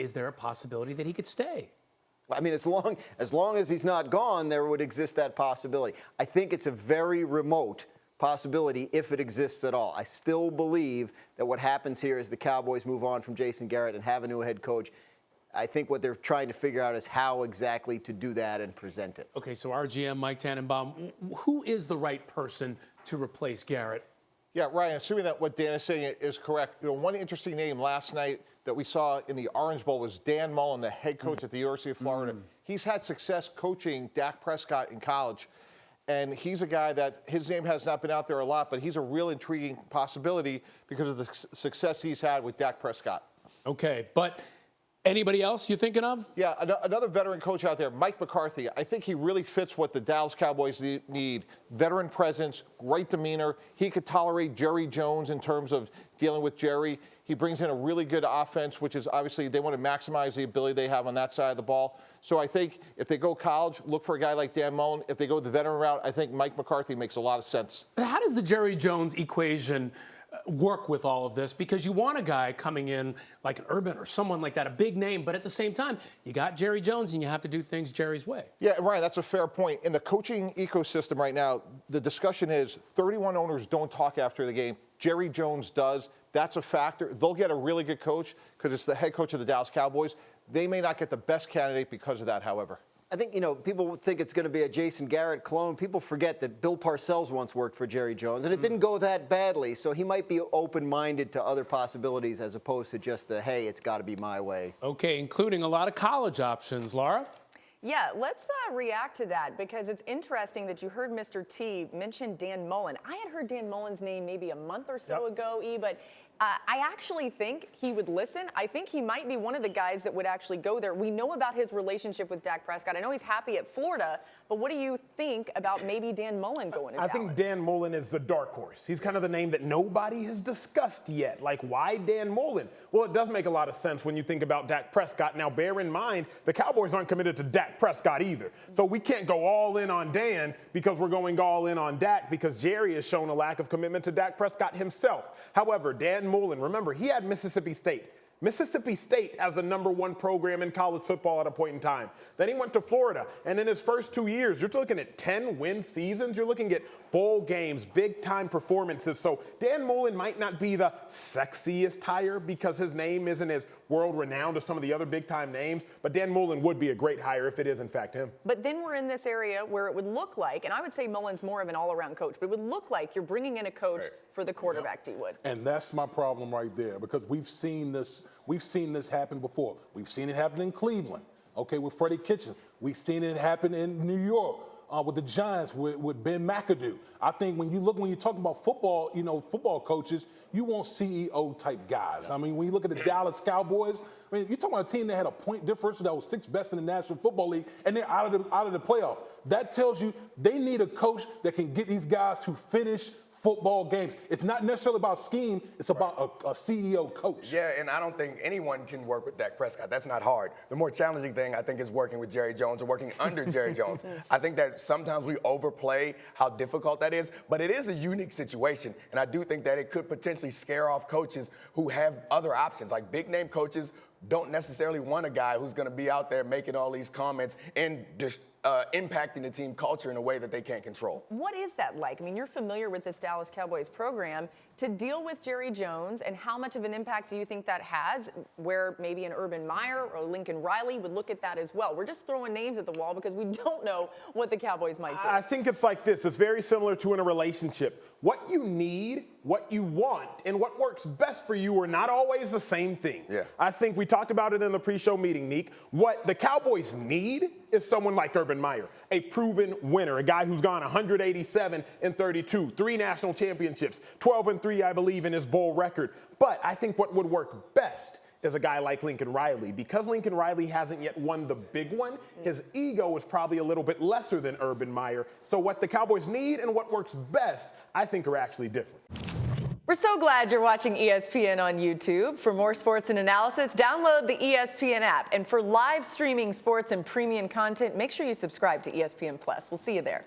is there a possibility that he could stay? I mean, as long as he's not gone, there would exist that possibility. I think it's a very remote possibility if it exists at all. I still believe that what happens here is the Cowboys move on from Jason Garrett and have a new head coach. I think what they're trying to figure out is how exactly to do that and present it. Okay, so our GM, Mike Tannenbaum, who is the right person to replace Garrett? Yeah, Ryan, assuming that what Dan is saying is correct, one interesting name last night that we saw in the Orange Bowl was Dan Mullen, the head coach at the University of Florida. He's had success coaching Dak Prescott in college, and he's a guy that his name has not been out there a lot, but he's a real intriguing possibility because of the success he's had with Dak Prescott. Okay, but anybody else you thinking of? Yeah, another veteran coach out there, Mike McCarthy. I think he really fits what the Dallas Cowboys need. Veteran presence, great demeanor. He could tolerate Jerry Jones in terms of dealing with Jerry. He brings in a really good offense, which is obviously they want to maximize the ability they have on that side of the ball. So I think if they go college, look for a guy like Dan Mullen. If they go the veteran route, I think Mike McCarthy makes a lot of sense. How does the Jerry Jones equation work with all of this? Because you want a guy coming in like an Urban or someone like that, a big name, but at the same time, you got Jerry Jones and you have to do things Jerry's way. Yeah, Ryan, that's a fair point. In the coaching ecosystem right now, the discussion is 31 owners don't talk after the game. Jerry Jones does. That's a factor. They'll get a really good coach because it's the head coach of the Dallas Cowboys. They may not get the best candidate because of that, however. I think, people think it's going to be a Jason Garrett clone. People forget that Bill Parcells once worked for Jerry Jones, and it didn't go that badly. So he might be open-minded to other possibilities as opposed to just the, hey, it's got to be my way. Okay, including a lot of college options. Laura? Yeah, let's react to that because it's interesting that you heard Mr. T mention Dan Mullen. I had heard Dan Mullen's name maybe a month or so ago, but I actually think he would listen. I think he might be one of the guys that would actually go there. We know about his relationship with Dak Prescott. I know he's happy at Florida, but what do you think about maybe Dan Mullen going to Dallas? I think Dan Mullen is the dark horse. He's kind of the name that nobody has discussed yet. Like, why Dan Mullen? Well, it does make a lot of sense when you think about Dak Prescott. Now, bear in mind, the Cowboys aren't committed to Dak Prescott either. So we can't go all in on Dan because we're going all in on Dak because Jerry has shown a lack of commitment to Dak Prescott himself. However, Dan Mullen, remember, he had Mississippi State. Mississippi State as the #1 program in college football at a point in time. Then he went to Florida, and in his first 2 years, you're looking at 10-win seasons. You're looking at bowl games, big-time performances. So Dan Mullen might not be the sexiest hire because his name isn't as world-renowned as some of the other big-time names, but Dan Mullen would be a great hire if it is, in fact, him. But then we're in this area where it would look like, and I would say Mullen's more of an all-around coach, but it would look like you're bringing in a coach for the quarterback, D-Wood. And that's my problem right there because we've seen this happen before. We've seen it happen in Cleveland, okay, with Freddie Kitchens. We've seen it happen in New York with the Giants with Ben McAdoo. I think when you talk about football, football coaches, you want CEO type guys. I mean, when you look at the Dallas Cowboys, I mean, you're talking about a team that had a point differential that was 6th best in the National Football League, and they're out of the playoffs. That tells you they need a coach that can get these guys to finish football games. It's not necessarily about scheme. It's about a CEO coach. Yeah, and I don't think anyone can work with Dak Prescott. That's not hard. The more challenging thing, I think, is working with Jerry Jones or working under Jerry Jones. I think that sometimes we overplay how difficult that is, but it is a unique situation, and I do think that it could potentially scare off coaches who have other options, like big-name coaches don't necessarily want a guy who's going to be out there making all these comments and just impacting the team culture in a way that they can't control. What is that like? I mean, you're familiar with this Dallas Cowboys program. To deal with Jerry Jones, and how much of an impact do you think that has, where maybe an Urban Meyer or Lincoln Riley would look at that as well? We're just throwing names at the wall because we don't know what the Cowboys might do. I think it's like this. It's very similar to in a relationship. What you need, what you want, and what works best for you are not always the same thing. Yeah. I think we talked about it in the pre-show meeting, Neek. What the Cowboys need is someone like Urban Meyer, a proven winner, a guy who's gone 187-32, 3 national championships, 12-3, I believe, in his bowl record. But I think what would work best is a guy like Lincoln Riley. Because Lincoln Riley hasn't yet won the big one, his ego is probably a little bit lesser than Urban Meyer. So what the Cowboys need and what works best, I think, are actually different. We're so glad you're watching ESPN on YouTube. For more sports and analysis, download the ESPN app. And for live streaming sports and premium content, make sure you subscribe to ESPN Plus. We'll see you there.